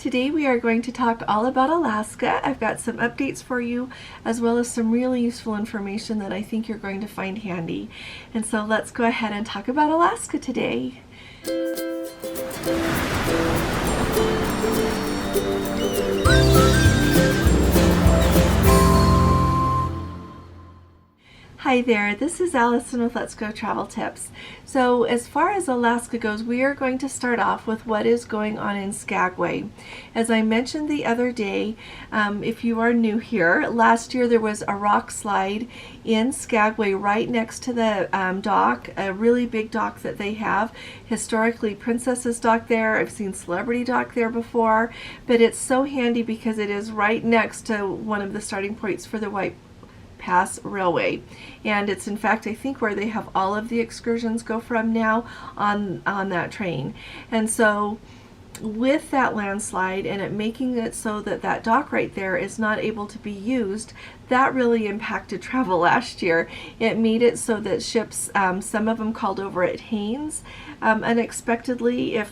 Today we are going to talk all about Alaska. I've got some updates for you as well as some really useful information that I think you're going to find handy. And so let's go ahead and talk about Alaska today. Hi there, this is Allison with Let's Go Travel Tips. So as far as Alaska goes, we are going to start off with what is going on in Skagway. As I mentioned the other day, if you are new here, last year there was a rock slide in Skagway right next to the dock, a really big dock that they have. Historically, Princess's Dock there, I've seen Celebrity Dock there before, but it's so handy because it is right next to one of the starting points for the White Pass Railway, and it's in fact I think where they have all of the excursions go from now on that train. And so with that landslide and it making it so that that dock right there is not able to be used, that really impacted travel last year. It made it so that ships, some of them called over at Haines unexpectedly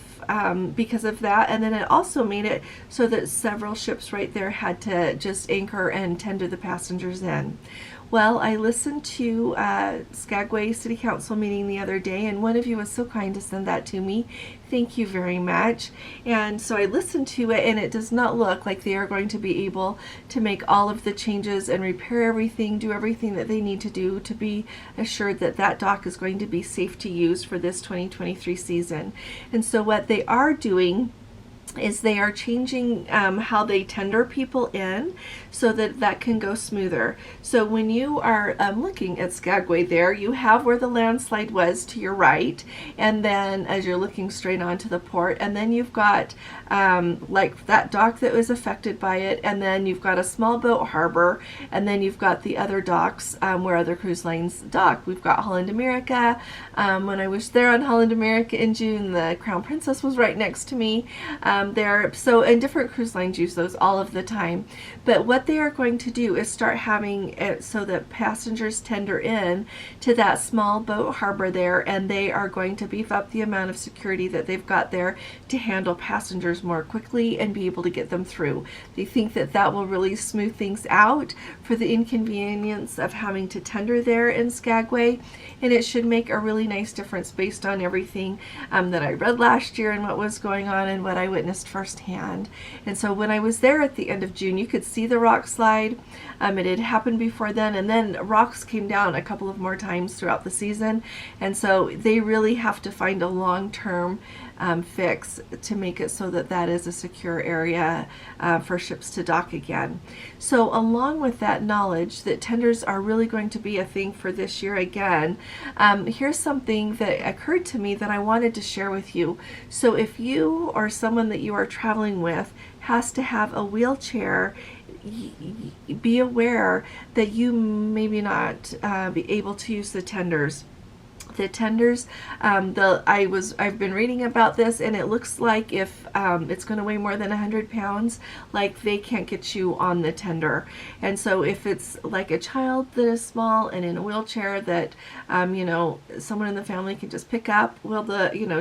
because of that, and then it also made it so that several ships right there had to just anchor and tender the passengers in. Well, I listened to Skagway City Council meeting the other day, and one of you was so kind to send that to me. Thank you very much. And so I listened to it, and it does not look like they are going to be able to make all of the changes and repair everything, do everything that they need to do to be assured that that dock is going to be safe to use for this 2023 season. And so what they are doing is they are changing how they tender people in so that that can go smoother. So when you are looking at Skagway there, you have where the landslide was to your right, and then as you're looking straight onto the port, and then you've got like that dock that was affected by it, and then you've got a small boat harbor, and then you've got the other docks where other cruise lines dock. We've got Holland America. When I was there on Holland America in June, the Crown Princess was right next to me there. So, and different cruise lines use those all of the time. But what they are going to do is start having it so that passengers tender in to that small boat harbor there, and they are going to beef up the amount of security that they've got there to handle passengers more quickly and be able to get them through. They think that that will really smooth things out for the inconvenience of having to tender there in Skagway, and it should make a really nice difference based on everything that I read last year and what was going on and what I witnessed firsthand. And so when I was there at the end of June, you could see the rock slide. It had happened before then, and then rocks came down a couple of more times throughout the season, and so they really have to find a long-term fix to make it so that that is a secure area for ships to dock again. So along with that knowledge that tenders are really going to be a thing for this year again, here's something that occurred to me that I wanted to share with you. So if you or someone that you are traveling with has to have a wheelchair, be aware that you maybe not be able to use the tenders. The tenders, I've been reading about this, and it looks like if it's going to weigh more than 100 pounds, like they can't get you on the tender. And so if it's like a child that is small and in a wheelchair that someone in the family can just pick up,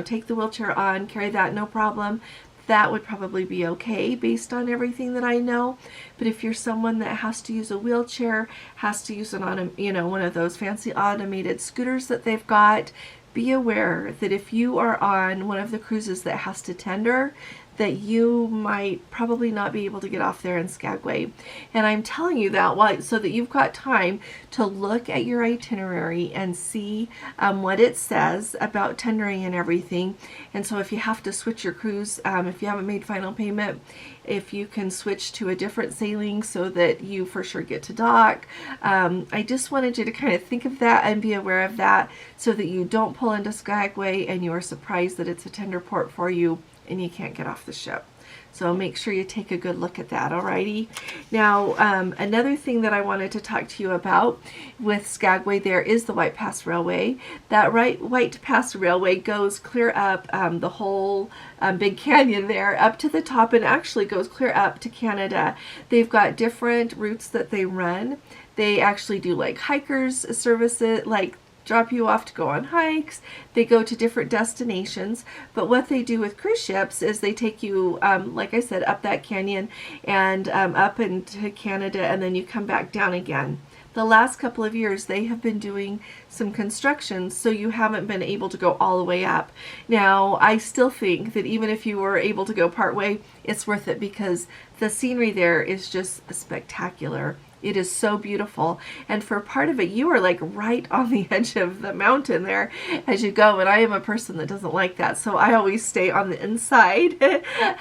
take the wheelchair on, carry that, no problem, that would probably be okay based on everything that I know. But if you're someone that has to use a wheelchair, has to use one of those fancy automated scooters that they've got, be aware that if you are on one of the cruises that has to tender, that you might probably not be able to get off there in Skagway. And I'm telling you that so that you've got time to look at your itinerary and see what it says about tendering and everything. And so if you have to switch your cruise, if you haven't made final payment, if you can switch to a different sailing so that you for sure get to dock. I just wanted you to kind of think of that and be aware of that so that you don't pull into Skagway and you are surprised that it's a tender port for you and you can't get off the ship. So make sure you take a good look at that, alrighty? Now, another thing that I wanted to talk to you about with Skagway there is the White Pass Railway. That White Pass Railway goes clear up the whole big canyon there up to the top, and actually goes clear up to Canada. They've got different routes that they run. They actually do like hikers services, like drop you off to go on hikes. They go to different destinations. But what they do with cruise ships is they take you, like I said, up that canyon and up into Canada, and then you come back down again. The last couple of years they have been doing some construction, so you haven't been able to go all the way up. Now, I still think that even if you were able to go part way, it's worth it because the scenery there is just spectacular. It is so beautiful, and for part of it you are like right on the edge of the mountain there as you go, and I am a person that doesn't like that, so I always stay on the inside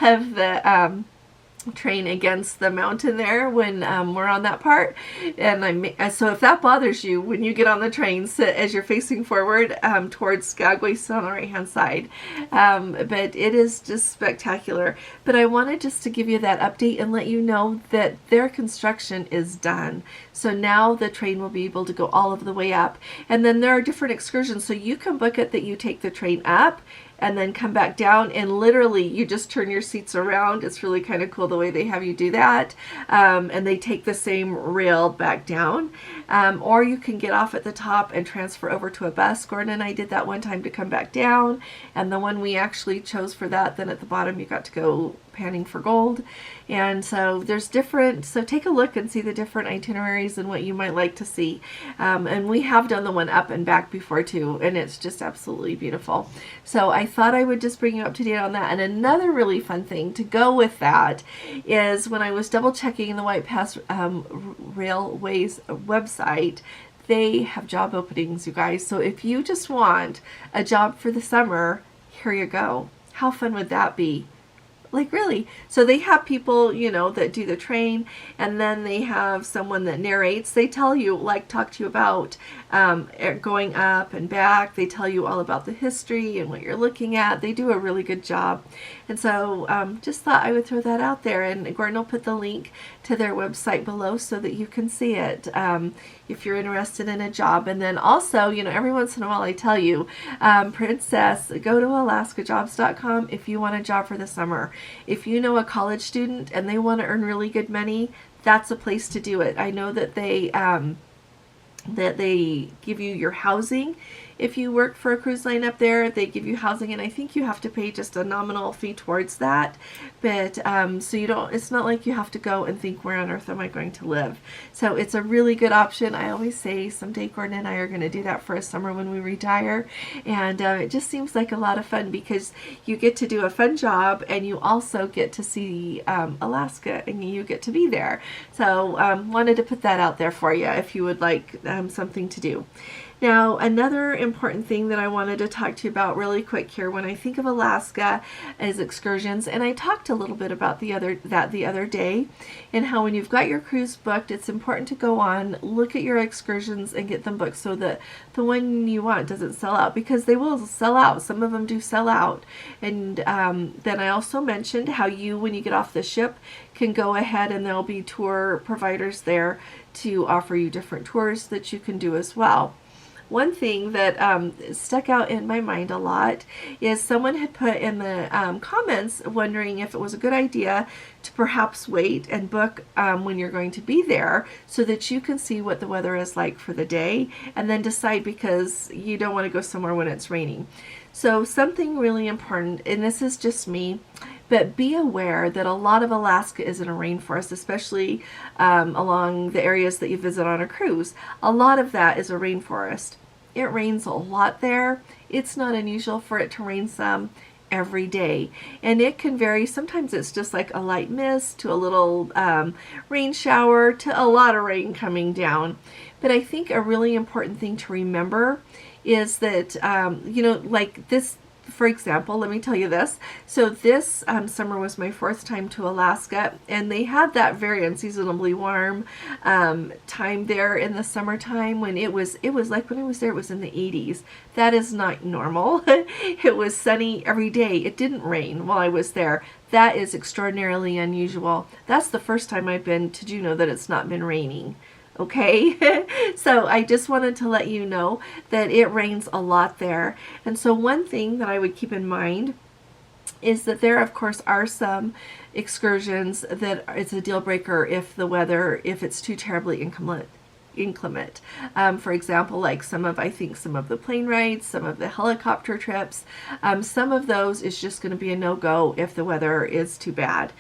of the train against the mountain there when we're on that part. And so if that bothers you, when you get on the train, sit as you're facing forward towards Skagway, sit on the right hand side. But it is just spectacular. But I wanted just to give you that update and let you know that their construction is done. So now the train will be able to go all of the way up. And then there are different excursions, so you can book it that you take the train up and then come back down, and literally you just turn your seats around. It's really kind of cool the way they have you do that. And they take the same rail back down. Or you can get off at the top and transfer over to a bus. Gordon and I did that one time to come back down, and the one we actually chose for that, then at the bottom you got to go panning for gold. And so there's different, so take a look and see the different itineraries and what you might like to see. And we have done the one up and back before too, and it's just absolutely beautiful. So I thought I would just bring you up to date on that. And another really fun thing to go with that is when I was double checking the White Pass Railways website, they have job openings, you guys. So if you just want a job for the summer, here you go. How fun would that be? Like, really. So they have people, you know, that do the train, and then they have someone that narrates. They tell you, like, talk to you about going up and back. They tell you all about the history and what you're looking at. They do a really good job. And so just thought I would throw that out there, and Gordon will put the link to their website below so that you can see it if you're interested in a job. And then also, you know, every once in a while I tell you, Princess, go to alaskajobs.com if you want a job for the summer. If you know a college student and they want to earn really good money, that's a place to do it. I know that they give you your housing. If you work for a cruise line up there, they give you housing, and I think you have to pay just a nominal fee towards that. But so you don't, it's not like you have to go and think, where on earth am I going to live? So it's a really good option. I always say someday Gordon and I are going to do that for a summer when we retire. And it just seems like a lot of fun because you get to do a fun job and you also get to see Alaska and you get to be there. So wanted to put that out there for you if you would like something to do. Now, another important thing that I wanted to talk to you about really quick here when I think of Alaska is excursions, and I talked a little bit about the other day, and how when you've got your cruise booked, it's important to go on, look at your excursions and get them booked so that the one you want doesn't sell out, because they will sell out. Some of them do sell out. And then I also mentioned how you, when you get off the ship, can go ahead and there'll be tour providers there to offer you different tours that you can do as well. One thing that stuck out in my mind a lot is someone had put in the comments wondering if it was a good idea to perhaps wait and book when you're going to be there so that you can see what the weather is like for the day and then decide, because you don't want to go somewhere when it's raining. So something really important, and this is just me, but be aware that a lot of Alaska is in a rainforest, especially along the areas that you visit on a cruise. A lot of that is a rainforest. It rains a lot there. It's not unusual for it to rain some every day. And it can vary. Sometimes it's just like a light mist to a little rain shower to a lot of rain coming down. But I think a really important thing to remember is that, you know, like this, for example, let me tell you this. So this summer was my fourth time to Alaska, and they had that very unseasonably warm time there in the summertime when it was like, when I was there, it was in the 80s. That is not normal. It was sunny every day. It didn't rain while I was there. That is extraordinarily unusual. That's the first time I've been to Juneau that it's not been raining. Okay, so I just wanted to let you know that it rains a lot there. And so one thing that I would keep in mind is that there, of course, are some excursions that it's a deal breaker if the weather, if it's too terribly inclement. inclement. For example, like I think some of the plane rides, some of the helicopter trips, some of those is just going to be a no-go if the weather is too bad.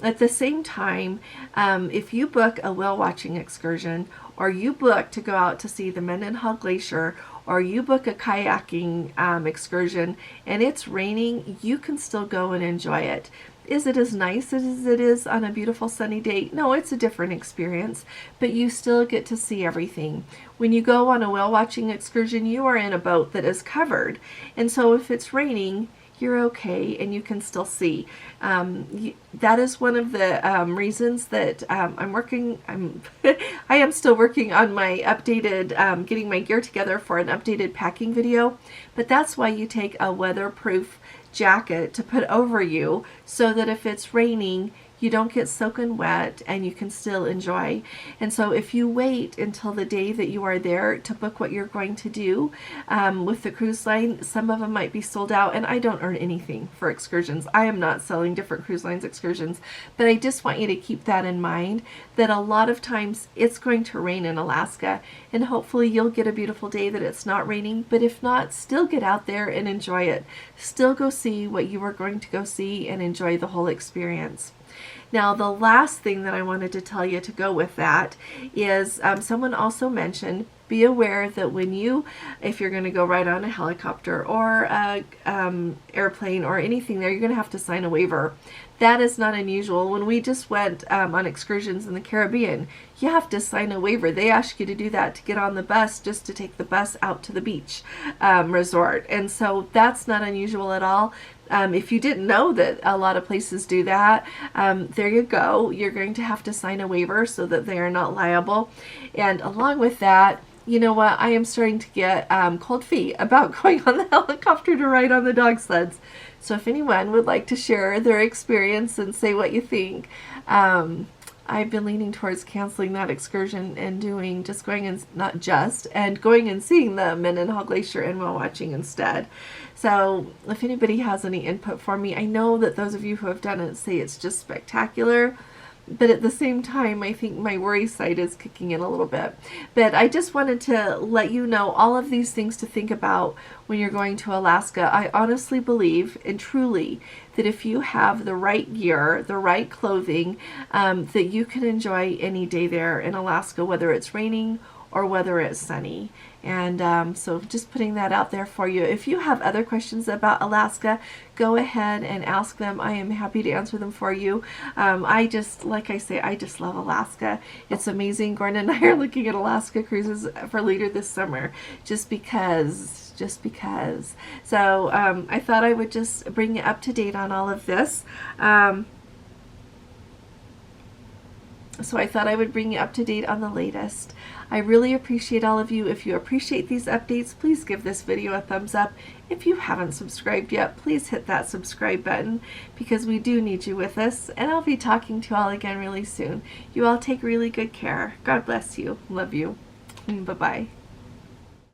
At the same time, if you book a whale watching excursion, or you book to go out to see the Mendenhall Glacier, or you book a kayaking excursion and it's raining, you can still go and enjoy it. Is it as nice as it is on a beautiful sunny day? No, it's a different experience, but you still get to see everything. When you go on a whale watching excursion, you are in a boat that is covered, and so if it's raining, you're okay and you can still see. That is one of the reasons that I am still working on my updated, getting my gear together for an updated packing video, but that's why you take a weatherproof jacket to put over you so that if it's raining, you don't get soaking wet and you can still enjoy. And so if you wait until the day that you are there to book what you're going to do with the cruise line, some of them might be sold out, and I don't earn anything for excursions. I am not selling different cruise lines excursions, but I just want you to keep that in mind, that a lot of times it's going to rain in Alaska, and hopefully you'll get a beautiful day that it's not raining, but if not, still get out there and enjoy it. Still go see what you were going to go see and enjoy the whole experience. Now, the last thing that I wanted to tell you to go with that is someone also mentioned, be aware that if you're going to go ride on a helicopter or a airplane or anything there, you're going to have to sign a waiver. That is not unusual. When we just went on excursions in the Caribbean, you have to sign a waiver. They ask you to do that to get on the bus, just to take the bus out to the beach resort. And so that's not unusual at all. If you didn't know that a lot of places do that, there you go. You're going to have to sign a waiver so that they are not liable. And along with that, you know what? I am starting to get cold feet about going on the helicopter to ride on the dog sleds. So if anyone would like to share their experience and say what you think, I've been leaning towards canceling that excursion and going and seeing the Mendenhall Glacier and whale watching instead. So if anybody has any input for me, I know that those of you who have done it say it's just spectacular, but at the same time, I think my worry side is kicking in a little bit. But I just wanted to let you know all of these things to think about when you're going to Alaska. I honestly believe and truly that if you have the right gear, the right clothing, that you can enjoy any day there in Alaska, whether it's raining or whether it's sunny. And so just putting that out there for you. If you have other questions about Alaska, go ahead and ask them. I am happy to answer them for you. Like I say, I just love Alaska. It's amazing. Gordon and I are looking at Alaska cruises for later this summer, just because. So I thought I would just bring you up to date on all of this. So I thought I would bring you up to date on the latest. I really appreciate all of you. If you appreciate these updates, please give this video a thumbs up. If you haven't subscribed yet, please hit that subscribe button, because we do need you with us. And I'll be talking to you all again really soon. You all take really good care. God bless you. Love you. Bye-bye.